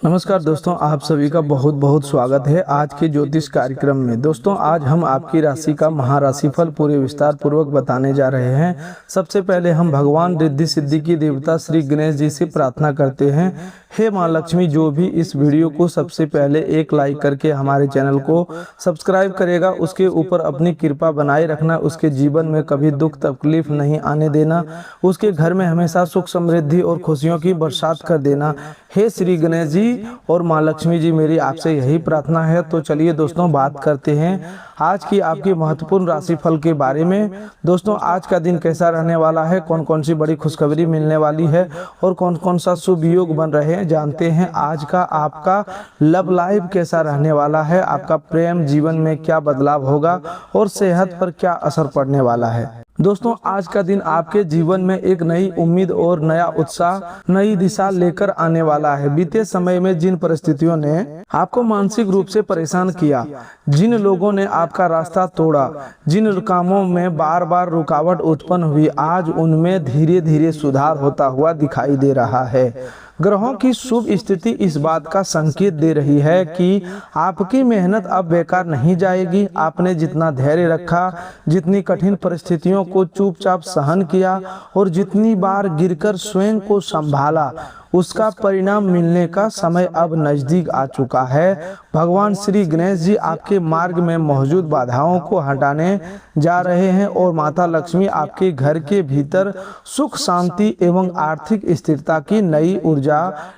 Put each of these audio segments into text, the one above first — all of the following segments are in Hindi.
नमस्कार दोस्तों, आप सभी का बहुत बहुत स्वागत है आज के ज्योतिष कार्यक्रम में। दोस्तों, आज हम आपकी राशि का महाराशिफल पूरे विस्तार पूर्वक बताने जा रहे हैं। सबसे पहले हम भगवान रिद्धि सिद्धि की देवता श्री गणेश जी से प्रार्थना करते हैं, हे माँ लक्ष्मी, जो भी इस वीडियो को सबसे पहले एक लाइक करके हमारे चैनल को सब्सक्राइब करेगा, उसके ऊपर अपनी कृपा बनाए रखना, उसके जीवन में कभी दुख तकलीफ नहीं आने देना, उसके घर में हमेशा सुख समृद्धि और खुशियों की बरसात कर देना। हे श्री गणेश जी और माँ लक्ष्मी जी, मेरी आपसे यही प्रार्थना है। तो चलिए दोस्तों, बात करते हैं आज की आपकी महत्वपूर्ण राशिफल के बारे में। दोस्तों, आज का दिन कैसा रहने वाला है, कौन कौन सी बड़ी खुशखबरी मिलने वाली है और कौन कौन सा शुभ योग बन रहे हैं, जानते हैं। आज का आपका लव लाइफ कैसा रहने वाला है, आपका प्रेम जीवन में क्या बदलाव होगा और सेहत पर क्या असर पड़ने वाला है। दोस्तों, आज का दिन आपके जीवन में एक नई उम्मीद और नया उत्साह, नई दिशा लेकर आने वाला है। बीते समय में जिन परिस्थितियों ने आपको मानसिक रूप से परेशान किया, जिन लोगों ने आपका रास्ता तोड़ा, जिन कामों में बार बार रुकावट उत्पन्न हुई, आज उनमें धीरे धीरे सुधार होता हुआ दिखाई दे रहा है। ग्रहों की शुभ स्थिति इस बात का संकेत दे रही है कि आपकी मेहनत अब बेकार नहीं जाएगी। आपने जितना धैर्य रखा, जितनी कठिन परिस्थितियों को चुपचाप सहन किया और जितनी बार गिरकर स्वयं को संभाला, उसका परिणाम मिलने का समय अब नजदीक आ चुका है। भगवान श्री गणेश जी आपके मार्ग में मौजूद बाधाओं को हटाने जा रहे हैं और माता लक्ष्मी आपके घर के भीतर सुख शांति एवं आर्थिक स्थिरता की नई ऊर्जा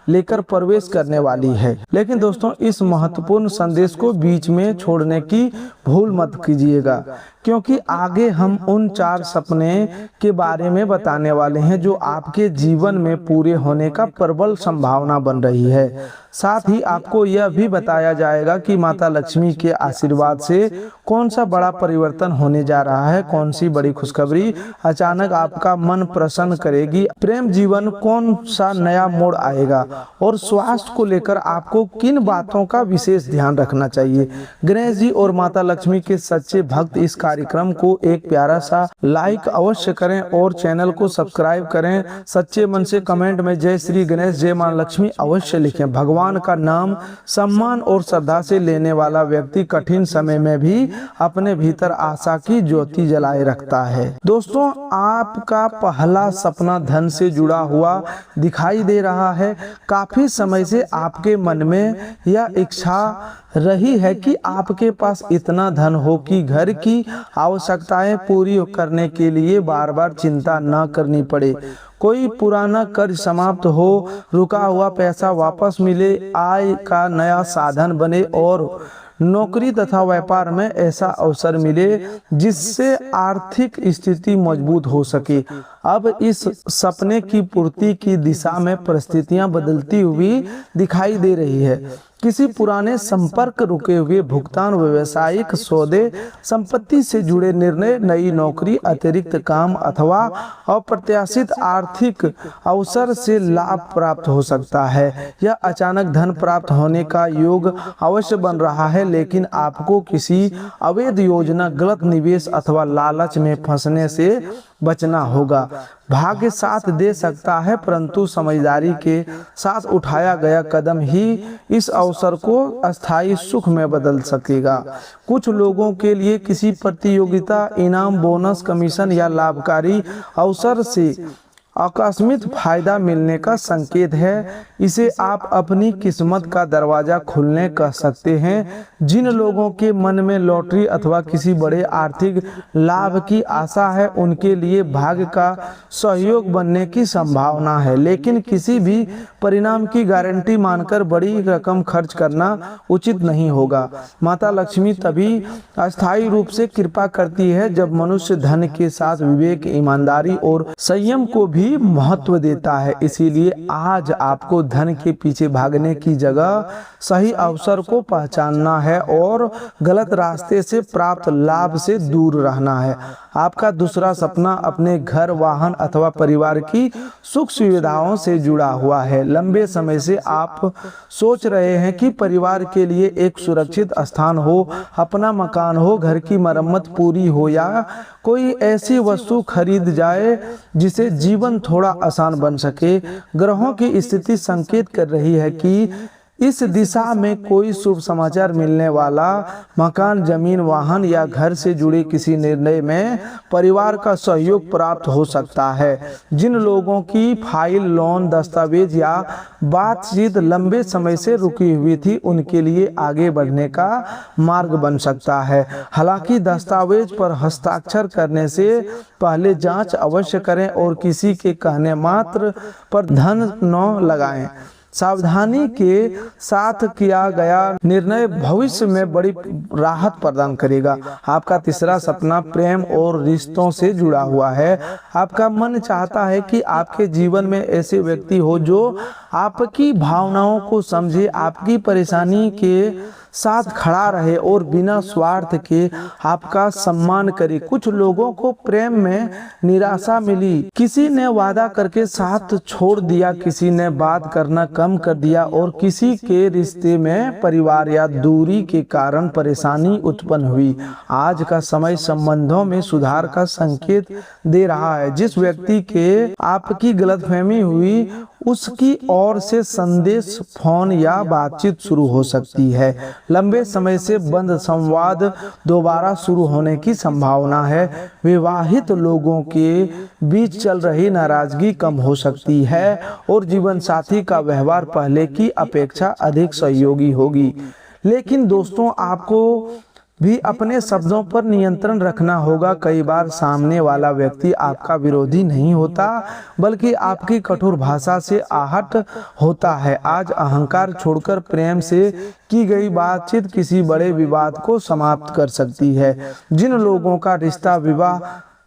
लेकर प्रवेश करने वाली है। लेकिन दोस्तों, इस महत्वपूर्ण संदेश को बीच में छोड़ने की भूल मत कीजिएगा, क्योंकि आगे हम उन 4 सपने के बारे में बताने वाले हैं जो आपके जीवन में पूरे होने का प्रबल संभावना बन रही है। साथ ही आपको यह भी बताया जाएगा कि माता लक्ष्मी के आशीर्वाद से कौन सा बड़ा परिवर्तन होने जा रहा है, कौन सी बड़ी खुशखबरी अचानक आपका मन प्रसन्न करेगी, प्रेम जीवन कौन सा नया मोड़ आएगा और स्वास्थ्य को लेकर आपको किन बातों का विशेष ध्यान रखना चाहिए। गणेश जी और माता लक्ष्मी के सच्चे भक्त इस कार्यक्रम को एक प्यारा सा लाइक अवश्य करें और चैनल को सब्सक्राइब करें। सच्चे मन से कमेंट में जय श्री गणेश, जय मां लक्ष्मी अवश्य लिखें। भगवान का नाम सम्मान और श्रद्धा से लेने वाला व्यक्ति कठिन समय में भी अपने भीतर आशा की ज्योति जलाए रखता है। दोस्तों, आपका पहला सपना धन से जुड़ा हुआ दिखाई दे रहा है। काफी समय से आपके मन में यह इच्छा रही है कि आपके पास इतना धन हो कि घर की आवश्यकताएं पूरी करने के लिए बार बार चिंता न करनी पड़े, कोई पुराना कर्ज समाप्त हो, रुका हुआ पैसा वापस मिले, आय का नया साधन बने और नौकरी तथा व्यापार में ऐसा अवसर मिले जिससे आर्थिक स्थिति मजबूत हो सके। अब इस सपने की पूर्ति की दिशा में परिस्थितियां बदलती हुई दिखाई दे रही है। किसी पुराने संपर्क, रुके हुए भुगतान, व्यवसायिक सौदे, संपत्ति से जुड़े निर्णय, नई नौकरी, अतिरिक्त काम अथवा अप्रत्याशित आर्थिक अवसर से लाभ प्राप्त हो सकता है। यह अचानक धन प्राप्त होने का योग अवश्य बन रहा है, लेकिन आपको किसी अवैध योजना, गलत निवेश अथवा लालच में फंसने से बचना होगा। भाग्य साथ दे सकता है, परंतु समझदारी के साथ उठाया गया कदम ही इस अवसर को अस्थायी सुख में बदल सकेगा। कुछ लोगों के लिए किसी प्रतियोगिता, इनाम, बोनस, कमीशन या लाभकारी अवसर से आकस्मिक फायदा मिलने का संकेत है। इसे आप अपनी किस्मत का दरवाजा खुलने कह सकते हैं। जिन लोगों के मन में लॉटरी अथवा किसी बड़े आर्थिक लाभ की आशा है, उनके लिए भाग्य का सहयोग बनने की संभावना है, लेकिन किसी भी परिणाम की गारंटी मानकर बड़ी रकम खर्च करना उचित नहीं होगा। माता लक्ष्मी तभी अस्थायी रूप से कृपा करती है जब मनुष्य धन के साथ विवेक, ईमानदारी और संयम को भी महत्व देता है। इसीलिए आज आपको धन के पीछे भागने की जगह सही अवसर को पहचानना है और गलत रास्ते से प्राप्त लाभ से दूर रहना है। आपका दूसरा सपना अपने घर, वाहन अथवा परिवार की सुख सुविधाओं से जुड़ा हुआ है। लंबे समय से आप सोच रहे हैं कि परिवार के लिए एक सुरक्षित स्थान हो, अपना मकान हो, घर की मरम्मत पूरी हो या कोई ऐसी वस्तु खरीद जाए जिसे जीवन थोड़ा आसान बन सके। ग्रहों की स्थिति संकेत कर रही है कि इस दिशा में कोई शुभ समाचार मिलने वाला, मकान, जमीन, वाहन या घर से जुड़े किसी निर्णय में परिवार का सहयोग प्राप्त हो सकता है। जिन लोगों की फाइल, लोन, दस्तावेज या बातचीत लंबे समय से रुकी हुई थी, उनके लिए आगे बढ़ने का मार्ग बन सकता है। हालांकि दस्तावेज पर हस्ताक्षर करने से पहले जांच अवश्य करें और किसी के कहने मात्र पर धन न लगाएं। सावधानी के साथ किया गया निर्णय भविष्य में बड़ी राहत प्रदान करेगा। आपका तीसरा सपना प्रेम और रिश्तों से जुड़ा हुआ है। आपका मन चाहता है कि आपके जीवन में ऐसे व्यक्ति हो जो आपकी भावनाओं को समझे, आपकी परेशानी के साथ खड़ा रहे और बिना स्वार्थ के आपका सम्मान करे। कुछ लोगों को प्रेम में निराशा मिली, किसी ने वादा करके साथ छोड़ दिया, किसी ने बात करना कम कर दिया और किसी के रिश्ते में परिवार या दूरी के कारण परेशानी उत्पन्न हुई। आज का समय संबंधों में सुधार का संकेत दे रहा है। जिस व्यक्ति के आपकी गलतफहमी हुई, उसकी ओर से संदेश, फोन या बातचीत शुरू हो सकती है। लंबे समय से बंद संवाद दोबारा शुरू होने की संभावना है। विवाहित लोगों के बीच चल रही नाराजगी कम हो सकती है और जीवन साथी का व्यवहार पहले की अपेक्षा अधिक सहयोगी होगी। लेकिन दोस्तों, आपको भी अपने शब्दों पर नियंत्रण रखना होगा। कई बार सामने वाला व्यक्ति आपका विरोधी नहीं होता, बल्कि आपकी कठोर भाषा से आहत होता है। आज अहंकार छोड़कर प्रेम से की गई बातचीत किसी बड़े विवाद को समाप्त कर सकती है। जिन लोगों का रिश्ता विवाह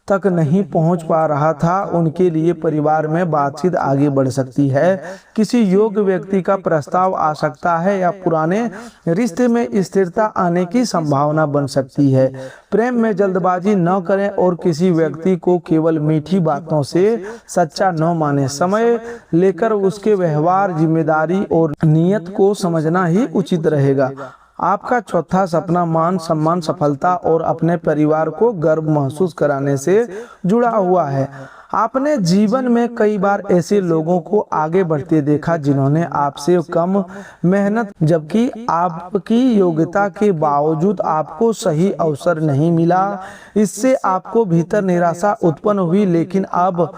तक नहीं पहुंच पा रहा था, उनके लिए परिवार में बातचीत आगे बढ़ सकती है। किसी योग्य व्यक्ति का प्रस्ताव आ सकता है या पुराने रिश्ते में स्थिरता आने की संभावना बन सकती है। प्रेम में जल्दबाजी न करें और किसी व्यक्ति को केवल मीठी बातों से सच्चा न माने। समय लेकर उसके व्यवहार, जिम्मेदारी और नियत को समझना ही उचित रहेगा। आपका चौथा सपना मान सम्मान, सफलता और अपने परिवार को गर्व महसूस कराने से जुड़ा हुआ है। आपने जीवन में कई बार ऐसे लोगों को आगे बढ़ते देखा जिन्होंने आपसे कम मेहनत, जबकि आपकी योग्यता के बावजूद आपको सही अवसर नहीं मिला। इससे आपको भीतर निराशा उत्पन्न हुई, लेकिन अब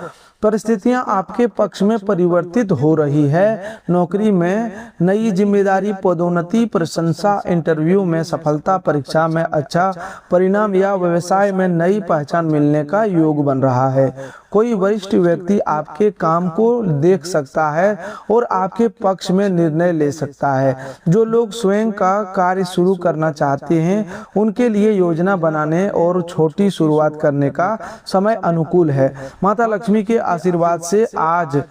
परिस्थितियां आपके पक्ष में परिवर्तित हो रही है। नौकरी में नई जिम्मेदारी, पदोन्नति, प्रशंसा, इंटरव्यू में सफलता, परीक्षा में अच्छा परिणाम या व्यवसाय में नई पहचान मिलने का योग बन रहा है। कोई वरिष्ठ व्यक्ति आपके काम को देख सकता है और आपके पक्ष में निर्णय ले सकता है। जो लोग स्वयं का कार्य शुरू करना चाहते हैं, उनके लिए योजना बनाने और छोटी शुरुआत करने का समय अनुकूल है। माता लक्ष्मी के आशीर्वाद से आज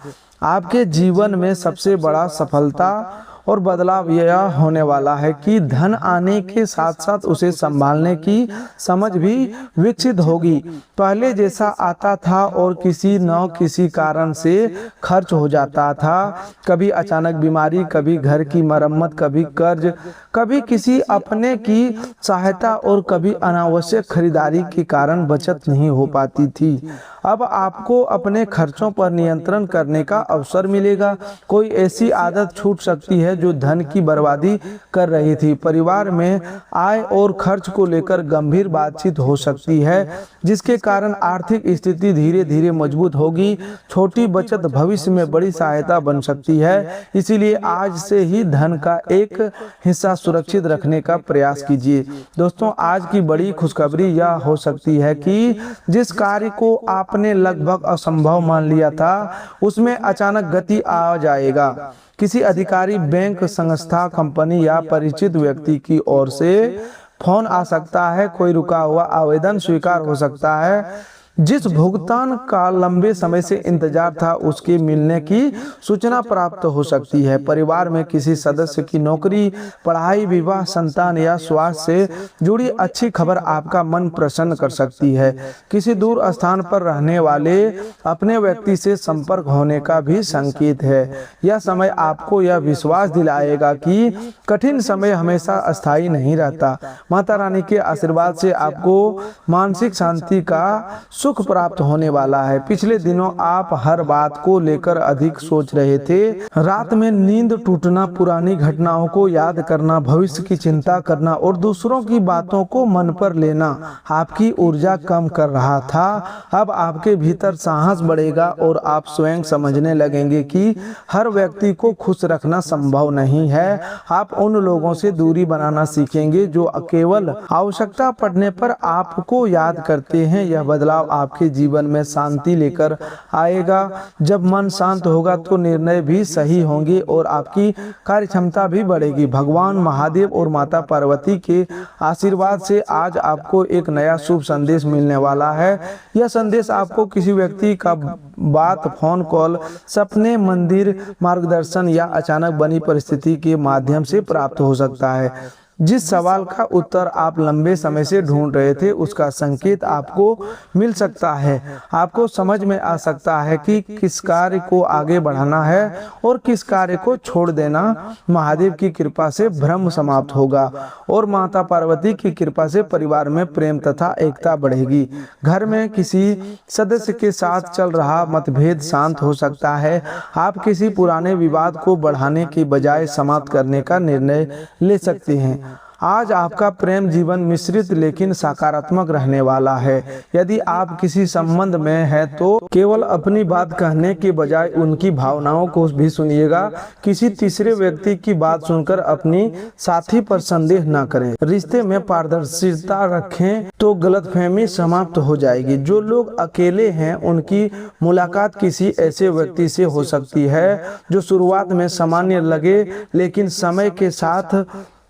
आपके जीवन में सबसे बड़ा सफलता और बदलाव यह होने वाला है कि धन आने के साथ साथ उसे संभालने की समझ भी विकसित होगी। पहले जैसा आता था और किसी न किसी कारण से खर्च हो जाता था। कभी अचानक बीमारी, कभी घर की मरम्मत, कभी कर्ज, कभी किसी अपने की सहायता और कभी अनावश्यक खरीदारी के कारण बचत नहीं हो पाती थी। अब आपको अपने खर्चों पर नियंत्रण करने का अवसर मिलेगा। कोई ऐसी आदत छूट सकती है जो धन की बर्बादी कर रही थी। परिवार में आय और खर्च को लेकर गंभीर बातचीत हो सकती है, जिसके कारण आर्थिक स्थिति धीरे धीरे मजबूत होगी। छोटी बचत भविष्य में बड़ी सहायता बन सकती है। इसीलिए आज से ही धन का एक हिस्सा सुरक्षित रखने का प्रयास कीजिए। दोस्तों, आज की बड़ी खुशखबरी यह हो सकती है कि जिस कार्य को आपने लगभग असंभव मान लिया था, उसमें अचानक गति आ जाएगा। किसी अधिकारी, बैंक, संस्था, कंपनी या परिचित व्यक्ति की ओर से फोन आ सकता है। कोई रुका हुआ आवेदन स्वीकार हो सकता है। जिस भुगतान का लंबे समय से इंतजार था, उसके मिलने की सूचना प्राप्त हो सकती है। परिवार में किसी सदस्य की नौकरी, पढ़ाई, विवाह, संतान या स्वास्थ्य से जुड़ी अच्छी खबर आपका मन प्रसन्न कर सकती है। किसी दूर स्थान पर रहने वाले अपने व्यक्ति से संपर्क होने का भी संकेत है। यह समय आपको यह विश्वास दिलाएगा कि कठिन समय हमेशा अस्थायी नहीं रहता। माता रानी के आशीर्वाद से आपको मानसिक शांति का सुख प्राप्त होने वाला है। पिछले दिनों आप हर बात को लेकर अधिक सोच रहे थे। रात में नींद टूटना, पुरानी घटनाओं को याद करना, भविष्य की चिंता करना और दूसरों की बातों को मन पर लेना आपकी ऊर्जा कम कर रहा था। अब आपके भीतर साहस बढ़ेगा और आप स्वयं समझने लगेंगे कि हर व्यक्ति को खुश रखना संभव नहीं है। आप उन लोगों से दूरी बनाना सीखेंगे जो केवल आवश्यकता पड़ने पर आपको याद करते हैं। यह बदलाव आपके जीवन में शांति लेकर आएगा। जब मन शांत होगा तो निर्णय भी सही होंगे और आपकी कार्य क्षमता भी बढ़ेगी। भगवान महादेव और माता पार्वती के आशीर्वाद से आज आपको एक नया शुभ संदेश मिलने वाला है। यह संदेश आपको किसी व्यक्ति का बात, फोन कॉल, सपने, मंदिर, मार्गदर्शन या अचानक बनी परिस्थिति के माध्यम से प्राप्त हो सकता है। जिस सवाल का उत्तर आप लंबे समय से ढूंढ रहे थे उसका संकेत आपको मिल सकता है। आपको समझ में आ सकता है कि किस कार्य को आगे बढ़ाना है और किस कार्य को छोड़ देना। महादेव की कृपा से भ्रम समाप्त होगा और माता पार्वती की कृपा से परिवार में प्रेम तथा एकता बढ़ेगी। घर में किसी सदस्य के साथ चल रहा मतभेद शांत हो सकता है। आप किसी पुराने विवाद को बढ़ाने के बजाय समाप्त करने का निर्णय ले सकते हैं। आज आपका प्रेम जीवन मिश्रित लेकिन सकारात्मक रहने वाला है। यदि आप किसी संबंध में हैं तो केवल अपनी बात कहने के बजाय उनकी भावनाओं को भी सुनिएगा। किसी तीसरे व्यक्ति की बात सुनकर अपनी साथी पर संदेह न करें। रिश्ते में पारदर्शिता रखें तो गलतफहमी समाप्त हो जाएगी। जो लोग अकेले हैं उनकी मुलाकात किसी ऐसे व्यक्ति से हो सकती है जो शुरुआत में सामान्य लगे लेकिन समय के साथ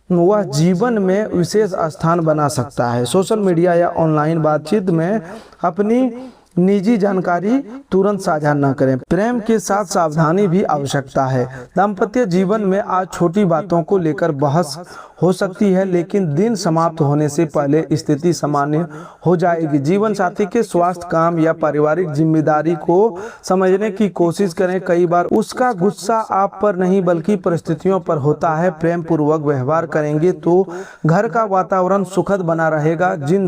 वह जीवन में विशेष स्थान बना सकता है। सोशल मीडिया या ऑनलाइन बातचीत में अपनी निजी जानकारी तुरंत साझा न करें। प्रेम के साथ सावधानी भी आवश्यकता है। दाम्पत्य जीवन में आज छोटी बातों को लेकर बहस हो सकती है लेकिन दिन समाप्त होने से पहले स्थिति सामान्य हो जाएगी। जीवन साथी के स्वास्थ्य, काम या पारिवारिक जिम्मेदारी को समझने की कोशिश करें। कई बार उसका गुस्सा आप पर नहीं बल्कि परिस्थितियों पर होता है। प्रेम पूर्वक व्यवहार करेंगे तो घर का वातावरण सुखद बना रहेगा। जिन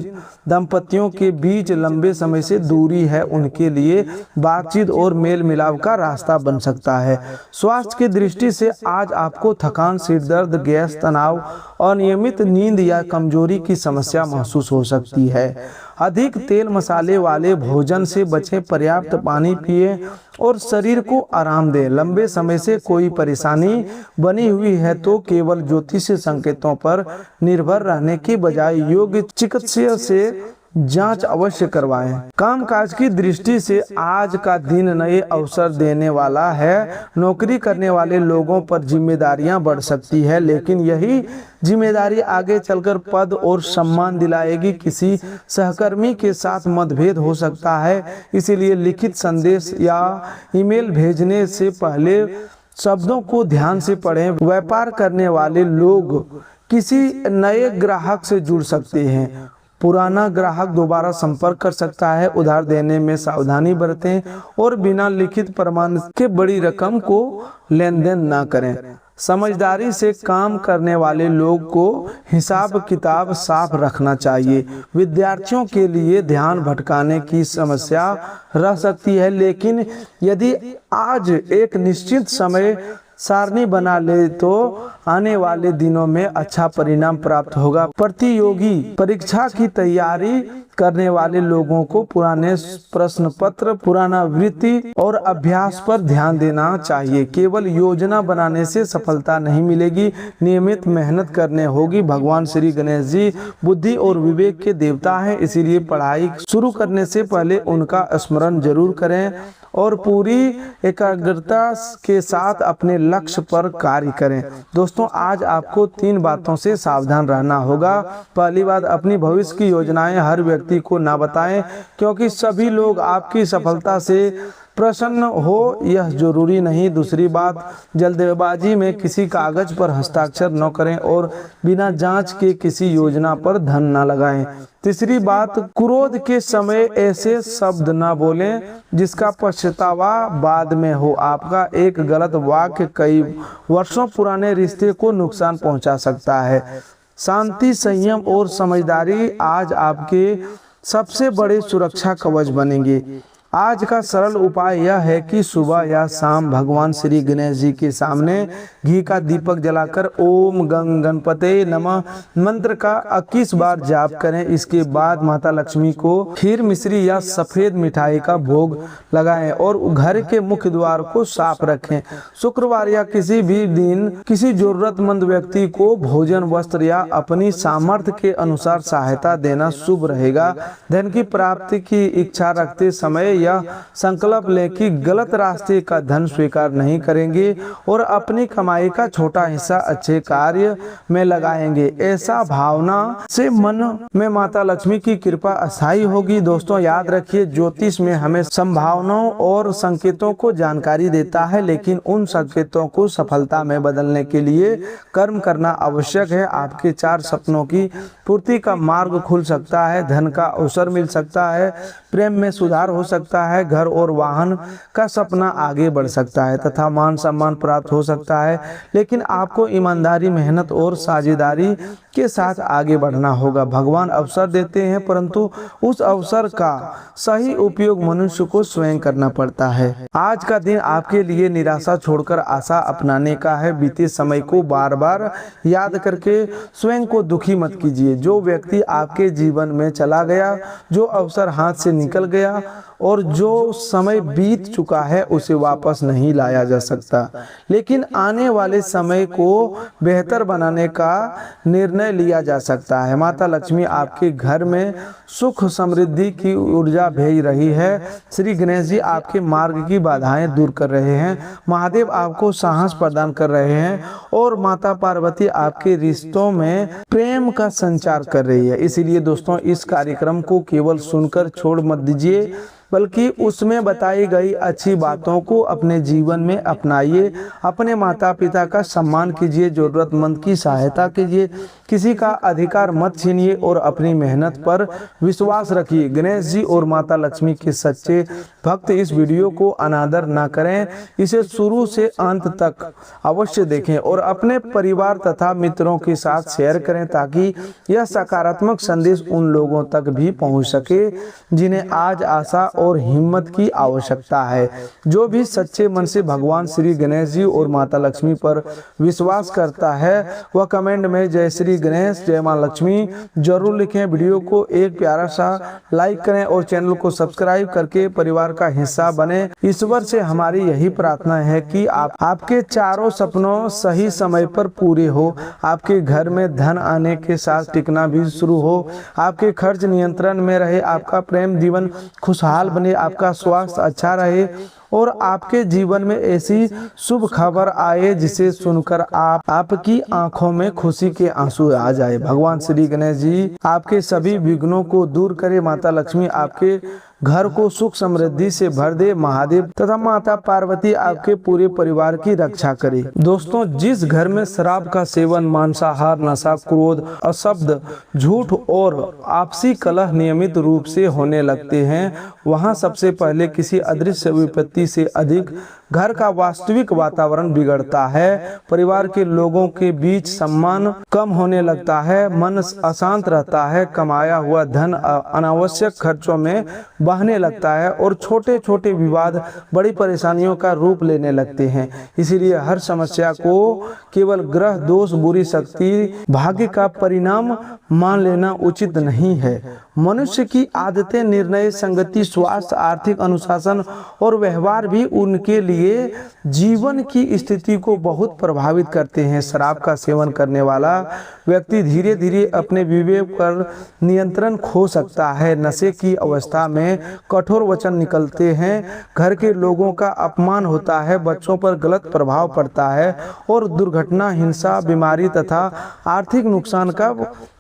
दंपतियों के बीच लंबे समय से दूरी है उनके लिए बातचीत और मेल मिलाप का रास्ता बन सकता है। स्वास्थ्य की दृष्टि से आज आपको थकान, सिर दर्द, गैस, तनाव, अनियमित नींद या कमजोरी की समस्या महसूस हो सकती है। अधिक तेल मसाले वाले भोजन से बचें, पर्याप्त पानी पिएं और शरीर को आराम दें। लंबे समय से कोई परेशानी बनी हुई है तो केवल ज्योतिषीय संकेतों पर निर्भर रहने के बजाय योग्य चिकित्सक से जांच अवश्य करवाएं। कामकाज की दृष्टि से आज का दिन नए अवसर देने वाला है। नौकरी करने वाले लोगों पर जिम्मेदारियां बढ़ सकती है लेकिन यही जिम्मेदारी आगे चलकर पद और सम्मान दिलाएगी। किसी सहकर्मी के साथ मतभेद हो सकता है, इसीलिए लिखित संदेश या ईमेल भेजने से पहले शब्दों को ध्यान से पढ़ें। व्यापार करने वाले लोग किसी नए ग्राहक से जुड़ सकते हैं। पुराना ग्राहक दोबारा संपर्क कर सकता है। उधार देने में सावधानी बरतें और बिना लिखित प्रमाण के बड़ी रकम को लेन देन न करें। समझदारी से काम करने वाले लोग को हिसाब किताब साफ रखना चाहिए। विद्यार्थियों के लिए ध्यान भटकाने की समस्या रह सकती है लेकिन यदि आज एक निश्चित समय सारणी बना ले तो आने वाले दिनों में अच्छा परिणाम प्राप्त होगा। प्रतियोगी परीक्षा की तैयारी करने वाले लोगों को पुराने प्रश्न पत्र, पुराना वृत्ति और अभ्यास पर ध्यान देना चाहिए। केवल योजना बनाने से सफलता नहीं मिलेगी, नियमित मेहनत करने होगी। भगवान श्री गणेश जी बुद्धि और विवेक के देवता हैं, इसीलिए पढ़ाई शुरू करने से पहले उनका स्मरण जरूर करें और पूरी एकाग्रता के साथ अपने लक्ष्य पर कार्य करें। दोस्तों, आज आपको 3 बातों से सावधान रहना होगा। पहली बात, अपनी भविष्य की योजनाएं हर व्यक्ति को ना बताएं क्योंकि सभी लोग आपकी सफलता से प्रसन्न हो यह जरूरी नहीं। दूसरी बात, जल्दबाजी में किसी कागज पर हस्ताक्षर न करें और बिना जांच के किसी योजना पर धन न लगाएं। तीसरी बात, क्रोध के समय ऐसे शब्द न बोलें जिसका पछतावा बाद में हो। आपका एक गलत वाक्य कई वर्षों पुराने रिश्ते को नुकसान पहुंचा सकता है। शांति, संयम और समझदारी आज आपके सबसे बड़े सुरक्षा कवच बनेंगे। आज का सरल उपाय यह है कि सुबह या शाम भगवान श्री गणेश जी के सामने घी का दीपक जलाकर ओम गंग गणपते नमः मंत्र का 21 बार जाप करें। इसके बाद माता लक्ष्मी को खीर मिश्री या सफेद मिठाई का भोग लगाएं और घर के मुख्य द्वार को साफ रखें। शुक्रवार या किसी भी दिन किसी जरूरतमंद व्यक्ति को भोजन, वस्त्र या अपनी सामर्थ्य के अनुसार सहायता देना शुभ रहेगा। धन की प्राप्ति की इच्छा रखते समय यह संकल्प लें कि गलत रास्ते का धन स्वीकार नहीं करेंगे और अपनी कमाई का छोटा हिस्सा अच्छे कार्य में लगाएंगे। ऐसा भावना से मन में माता लक्ष्मी की कृपा अस्थायी होगी। दोस्तों याद रखिए, ज्योतिष में हमें संभावनाओं और संकेतों को जानकारी देता है, लेकिन उन संकेतों को सफलता में बदलने के लिए कर्म करना आवश्यक है। आपके 4 सपनों की पूर्ति का मार्ग खुल सकता है, धन का अवसर मिल सकता है, प्रेम में सुधार हो सकता है, घर और वाहन का सपना आगे बढ़ सकता है तथा मान सम्मान प्राप्त हो सकता है। लेकिन आपको ईमानदारी, मेहनत और साझेदारी के साथ आगे बढ़ना होगा। भगवान अवसर देते हैं, परंतु उस अवसर का सही उपयोग मनुष्य को स्वयं करना पड़ता है। आज का दिन आपके लिए निराशा छोड़कर आशा अपनाने का है। बीते समय को बार बार याद करके स्वयं को दुखी मत कीजिए। जो व्यक्ति आपके जीवन में चला गया, जो अवसर हाथ से निकल गया और जो समय बीत चुका है, उसे वापस नहीं लाया जा सकता, लेकिन आने वाले समय को बेहतर बनाने का निर्णय लिया जा सकता है। माता लक्ष्मी आपके घर में सुख समृद्धि की ऊर्जा भेज रही है। श्री गणेश जी आपके मार्ग की बाधाएं दूर कर रहे हैं। महादेव आपको साहस प्रदान कर रहे हैं और माता पार्वती आपके रिश्तों में प्रेम का संचार कर रही है। इसीलिए दोस्तों, इस कार्यक्रम को केवल सुनकर छोड़ मत दीजिए, बल्कि उसमें बताई गई अच्छी बातों को अपने जीवन में अपनाइए। अपने माता पिता का सम्मान कीजिए, जरूरतमंद की सहायता कीजिए, किसी का अधिकार मत छीनिए और अपनी मेहनत पर विश्वास रखिए। गणेश जी और माता लक्ष्मी के सच्चे भक्त इस वीडियो को अनादर ना करें, इसे शुरू से अंत तक अवश्य देखें और अपने परिवार तथा मित्रों के साथ शेयर करें, ताकि यह सकारात्मक संदेश उन लोगों तक भी पहुंच सके जिन्हें आज आशा और हिम्मत की आवश्यकता है। जो भी सच्चे मन से भगवान श्री गणेश जी और माता लक्ष्मी पर विश्वास करता है, वह कमेंट में जय श्री गणेश, जय मां लक्ष्मी जरूर लिखें। वीडियो को एक प्यारा सा लाइक करें और चैनल को सब्सक्राइब करके परिवार का हिस्सा बने। ईश्वर से हमारी यही प्रार्थना है कि आपके चारों सपनों सही समय पर पूरे हो, आपके घर में धन आने के साथ टिकना भी शुरू हो, आपके खर्च नियंत्रण में रहे, आपका प्रेम जीवन खुशहाल बने, आपका स्वास्थ्य अच्छा रहे और आपके जीवन में ऐसी शुभ खबर आए जिसे सुनकर आपकी आंखों में खुशी के आंसू आ जाए। भगवान श्री गणेश जी आपके सभी विघ्नों को दूर करे। माता लक्ष्मी आपके घर को सुख समृद्धि से भर दे। महादेव तथा माता पार्वती आपके पूरे परिवार की रक्षा करे। दोस्तों, जिस घर में शराब का सेवन, मांसाहार, नशा, क्रोध, अशब्द, झूठ और आपसी कलह नियमित रूप से होने लगते हैं, वहां सबसे पहले किसी अदृश्य विपत्ति से अधिक घर का वास्तविक वातावरण बिगड़ता है। परिवार के लोगों के बीच सम्मान कम होने लगता है, मन अशांत रहता है, कमाया हुआ धन अनावश्यक खर्चों में बहने लगता है और छोटे छोटे विवाद बड़ी परेशानियों का रूप लेने लगते हैं। इसीलिए हर समस्या को केवल ग्रह दोष, बुरी शक्ति, भाग्य का परिणाम मान लेना उचित नहीं है। मनुष्य की आदतें, निर्णय, संगति, स्वास्थ्य, आर्थिक अनुशासन और व्यवहार भी उनके लिए जीवन की स्थिति को बहुत प्रभावित करते हैं। शराब का सेवन करने वाला व्यक्ति धीरे धीरे अपने विवेक पर नियंत्रण खो सकता है। नशे की अवस्था में कठोर वचन निकलते हैं, घर के लोगों का अपमान होता है, बच्चों पर गलत प्रभाव पड़ता है और दुर्घटना, हिंसा, बीमारी तथा आर्थिक नुकसान का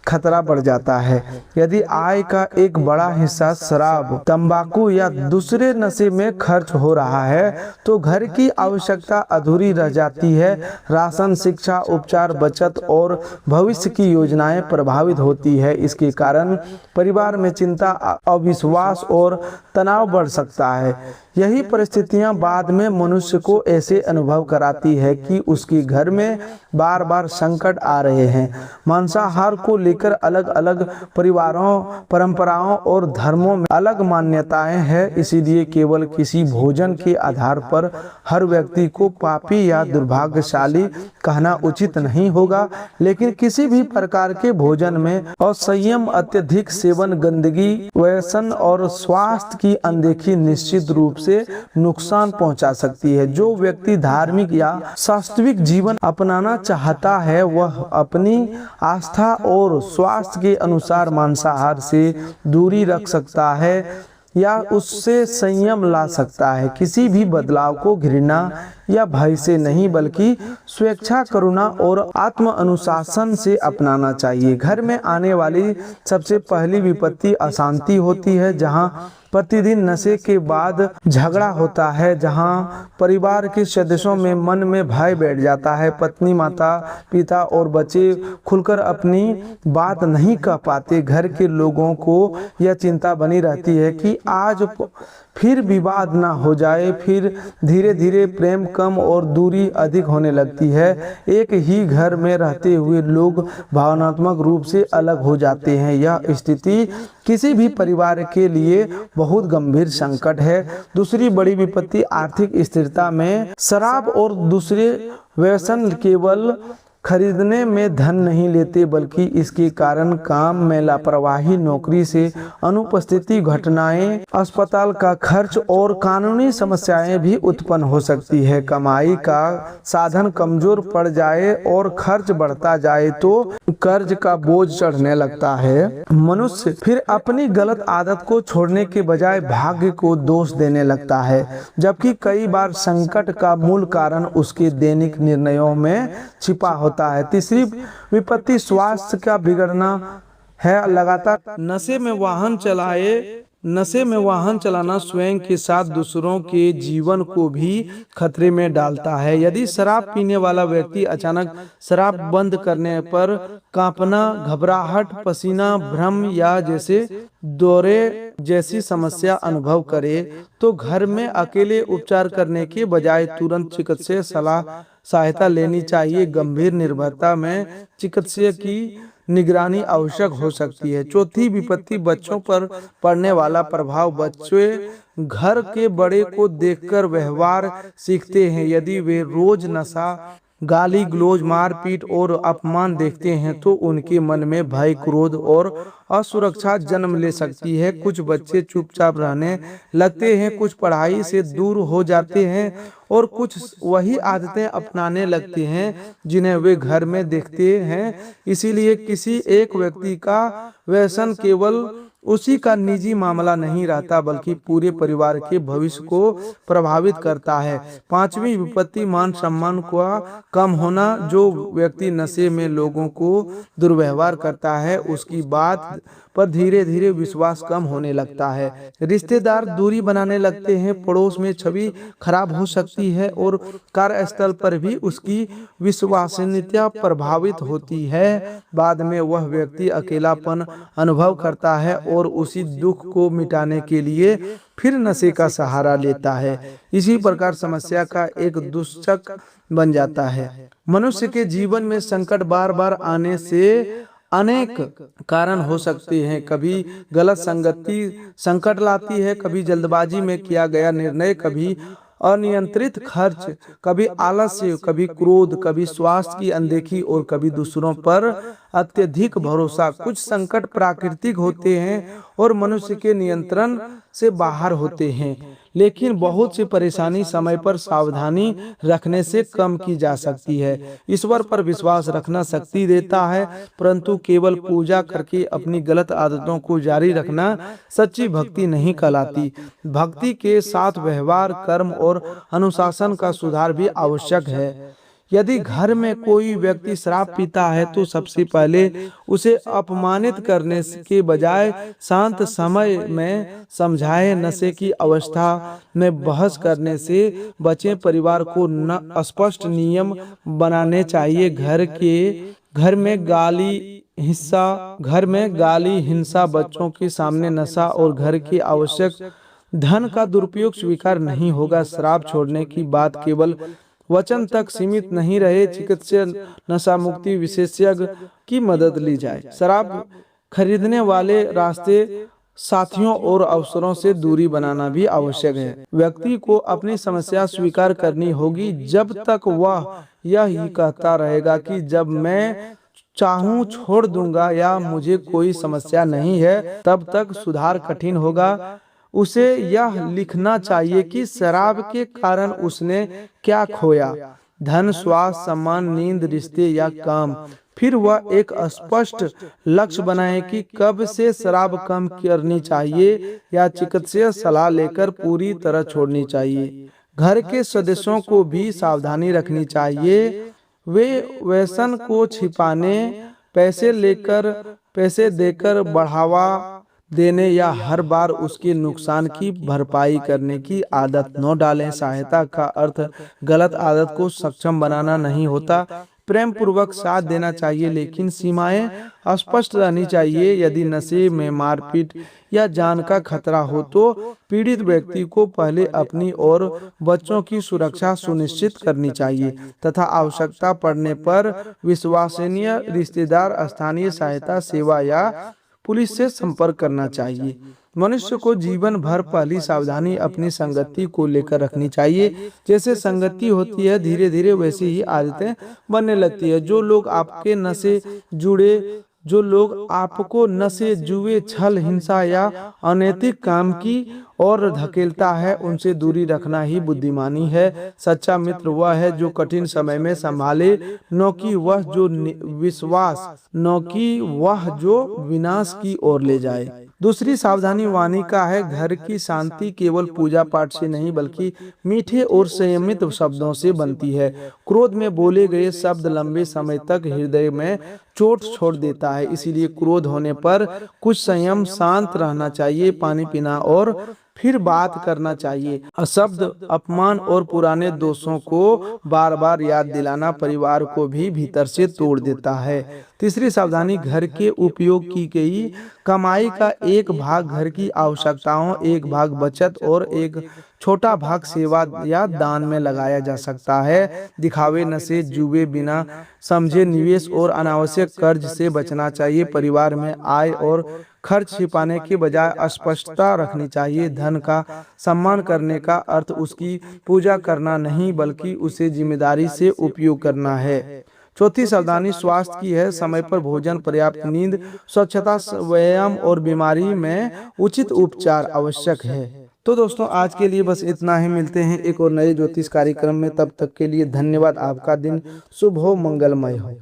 खतरा बढ़ जाता है। यदि आय का एक बड़ा हिस्सा शराब, तंबाकू या दूसरे नशे में खर्च हो रहा है, तो घर की आवश्यकता अधूरी रह जाती है। राशन, शिक्षा, उपचार, बचत और भविष्य की योजनाएं प्रभावित होती है। इसके कारण परिवार में चिंता, अविश्वास और तनाव बढ़ सकता है। यही परिस्थितियां बाद में मनुष्य को ऐसे अनुभव कराती है कि उसके घर में बार बार संकट आ रहे हैं। मांसाहार को लेकर अलग अलग परिवारों, परंपराओं और धर्मों में अलग मान्यताएं हैं। इसीलिए केवल किसी भोजन के आधार पर हर व्यक्ति को पापी या दुर्भाग्यशाली कहना उचित नहीं होगा, लेकिन किसी भी प्रकार के भोजन में असंयम, अत्यधिक सेवन, गंदगी, व्यसन और स्वास्थ्य की अनदेखी निश्चित रूप से नुकसान पहुंचा सकती है। जो व्यक्ति धार्मिक या वास्तविक जीवन अपनाना चाहता है वह अपनी आस्था और स्वास्थ्य के अनुसार मांसाहार से दूरी रख सकता है या उससे संयम ला सकता है। किसी भी बदलाव को घृणा या भय से नहीं बल्कि स्वेच्छा, करुणा और आत्म अनुशासन से अपनाना चाहिए। घर में आने वाली सबसे पहली विपत्ति अशांति होती है। जहां प्रतिदिन नशे के बाद झगड़ा होता है, जहां परिवार के सदस्यों में मन में भय बैठ जाता है, पत्नी, माता पिता और बच्चे खुलकर अपनी बात नहीं कह पाते, घर के लोगों को यह चिंता बनी रहती है कि आज फिर विवाद ना हो जाए, फिर धीरे धीरे प्रेम कम और दूरी अधिक होने लगती है। एक ही घर में रहते हुए लोग भावनात्मक रूप से अलग हो जाते हैं। यह स्थिति किसी भी परिवार के लिए बहुत गंभीर संकट है। दूसरी बड़ी विपत्ति आर्थिक स्थिरता में शराब और दूसरे व्यसन केवल खरीदने में धन नहीं लेते बल्कि इसके कारण काम में लापरवाही, नौकरी से अनुपस्थिति, घटनाएं, अस्पताल का खर्च और कानूनी समस्याएं भी उत्पन्न हो सकती है। कमाई का साधन कमजोर पड़ जाए और खर्च बढ़ता जाए तो कर्ज का बोझ चढ़ने लगता है। मनुष्य फिर अपनी गलत आदत को छोड़ने के बजाय भाग्य को दोष देने लगता है, जबकि कई बार संकट का मूल कारण उसके दैनिक निर्णयों में छिपा होता है। तीसरी विपत्ति स्वास्थ्य का बिगड़ना है। लगातार नशे में वाहन चलाना स्वयं के साथ दूसरों के जीवन को भी खतरे में डालता है। यदि शराब पीने वाला व्यक्ति अचानक शराब बंद करने पर कांपना, घबराहट, पसीना, भ्रम या जैसे दौरे जैसी समस्या अनुभव करे तो घर में अकेले उपचार करने के बजाय तुरंत चिकित्सकीय सहायता लेनी चाहिए। गंभीर निर्भरता में चिकित्सक की निगरानी आवश्यक हो सकती है। चौथी विपत्ति बच्चों पर पड़ने वाला प्रभाव। बच्चे घर के बड़े को देखकर व्यवहार सीखते हैं। यदि वे रोज नशा, गाली गलौज, मारपीट और अपमान देखते हैं तो उनके मन में भय, क्रोध और असुरक्षा जन्म ले सकती है। कुछ बच्चे चुपचाप रहने लगते हैं, कुछ पढ़ाई से दूर हो जाते हैं और कुछ वही आदतें अपनाने लगते हैं जिन्हें वे घर में देखते हैं। इसीलिए किसी एक व्यक्ति का व्यसन केवल उसी का निजी मामला नहीं रहता बल्कि पूरे परिवार के भविष्य को प्रभावित करता है। पांचवी विपत्ति मान सम्मान का कम होना। जो व्यक्ति नशे में लोगों को दुर्व्यवहार करता है उसकी बात पर धीरे धीरे विश्वास कम होने लगता है। रिश्तेदार दूरी बनाने लगते हैं, पड़ोस में छवि खराब हो सकती है और कार्यस्थल पर भी उसकी विश्वसनीयता प्रभावित होती है। बाद में वह व्यक्ति अकेलापन अनुभव करता है और उसी दुख को मिटाने के लिए फिर नशे का सहारा लेता है। इसी प्रकार समस्या का एक दुष्चक्र बन जाता है। मनुष्य के जीवन में संकट बार बार आने से अनेक कारण हो सकते हैं। कभी गलत संगति संकट लाती है, कभी जल्दबाजी में किया गया निर्णय, कभी अनियंत्रित खर्च, कभी आलस्य, कभी क्रोध, कभी स्वास्थ्य की अनदेखी और कभी दूसरों पर अत्यधिक भरोसा। कुछ संकट प्राकृतिक होते हैं और मनुष्य के नियंत्रण से बाहर होते हैं, लेकिन बहुत सी परेशानी समय पर सावधानी रखने से कम की जा सकती है। ईश्वर पर विश्वास रखना शक्ति देता है, परंतु केवल पूजा करके अपनी गलत आदतों को जारी रखना सच्ची भक्ति नहीं कहलाती। भक्ति के साथ व्यवहार, कर्म और अनुशासन का सुधार भी आवश्यक है। यदि घर में कोई व्यक्ति शराब पीता है तो सबसे पहले उसे अपमानित करने के बजाय शांत समय में समझाएं। नशे की अवस्था में बहस करने से बचें। परिवार को स्पष्ट नियम बनाने चाहिए। घर में गाली, हिंसा, बच्चों के सामने नशा और घर की आवश्यक धन का दुरुपयोग स्वीकार नहीं होगा। शराब छोड़ने की बात केवल वचन तक सीमित नहीं रहे, चिकित्सा नशा मुक्ति विशेषज्ञ की मदद ली जाए। शराब खरीदने वाले रास्ते, साथियों और अवसरों से दूरी बनाना भी आवश्यक है। व्यक्ति को अपनी समस्या स्वीकार करनी होगी। जब तक वह यह ही कहता रहेगा कि जब मैं चाहूं छोड़ दूंगा या मुझे कोई समस्या नहीं है, तब तक सुधार कठिन होगा। उसे यह लिखना चाहिए कि शराब के कारण उसने क्या खोया, धन, स्वास्थ्य, सम्मान, नींद, रिश्ते या काम। फिर वह एक स्पष्ट लक्ष्य बनाए कि कब से शराब कम करनी चाहिए या चिकित्सीय सलाह लेकर पूरी तरह छोड़नी चाहिए। घर के सदस्यों को भी सावधानी रखनी चाहिए। वे व्यसन को छिपाने, पैसे देकर बढ़ावा देने या हर बार उसके नुकसान की भरपाई करने की आदत न डालें। सहायता का अर्थ गलत आदत को सक्षम बनाना नहीं होता। प्रेम पूर्वक साथ देना चाहिए, लेकिन सीमाएं स्पष्ट रहनी चाहिए। यदि नशे में मारपीट या जान का खतरा हो तो पीड़ित व्यक्ति को पहले अपनी और बच्चों की सुरक्षा सुनिश्चित करनी चाहिए तथा आवश्यकता पड़ने पर विश्वसनीय रिश्तेदार, स्थानीय सहायता सेवा या पुलिस से संपर्क करना चाहिए। मनुष्य को जीवन भर पहली सावधानी अपनी संगति को लेकर रखनी चाहिए। जैसे संगति होती है, धीरे धीरे वैसी ही आदतें बनने लगती है। जो लोग आपको नशे, जुए, छल, हिंसा या अनैतिक काम की और धकेलता है, उनसे दूरी रखना ही बुद्धिमानी है। सच्चा मित्र वह है जो कठिन समय में संभाले, न कि वह जो विनाश की ओर ले जाए। दूसरी सावधानी वाणी का है। घर की शांति केवल पूजा पाठ से नहीं बल्कि मीठे और संयमित शब्दों से बनती है। क्रोध में बोले गए शब्द लंबे समय तक हृदय में चोट छोड़ देता है। इसीलिए क्रोध होने पर कुछ संयम, शांत रहना चाहिए, पानी पीना और फिर बात करना चाहिए। अशब्द, अपमान और पुराने दोषों को बार बार याद दिलाना परिवार को भी भीतर से तोड़ देता है। तीसरी सावधानी, घर के उपयोग की गई कमाई का एक भाग घर की आवश्यकताओं, एक भाग बचत और एक छोटा भाग सेवा या दान में लगाया जा सकता है। दिखावे, नशे, जुए, बिना समझे निवेश और अनावश्यक कर्ज से बचना चाहिए। परिवार में आय और खर्च छिपाने के बजाय स्पष्टता रखनी चाहिए। धन का सम्मान करने का अर्थ उसकी पूजा करना नहीं बल्कि उसे जिम्मेदारी से उपयोग करना है। चौथी सावधानी स्वास्थ्य की है। समय पर भोजन, पर्याप्त नींद, स्वच्छता, व्यायाम और बीमारी में उचित उपचार आवश्यक है। तो दोस्तों, आज के लिए बस इतना ही। मिलते हैं एक और नए ज्योतिष कार्यक्रम में। तब तक के लिए धन्यवाद। आपका दिन शुभ हो, मंगलमय हो।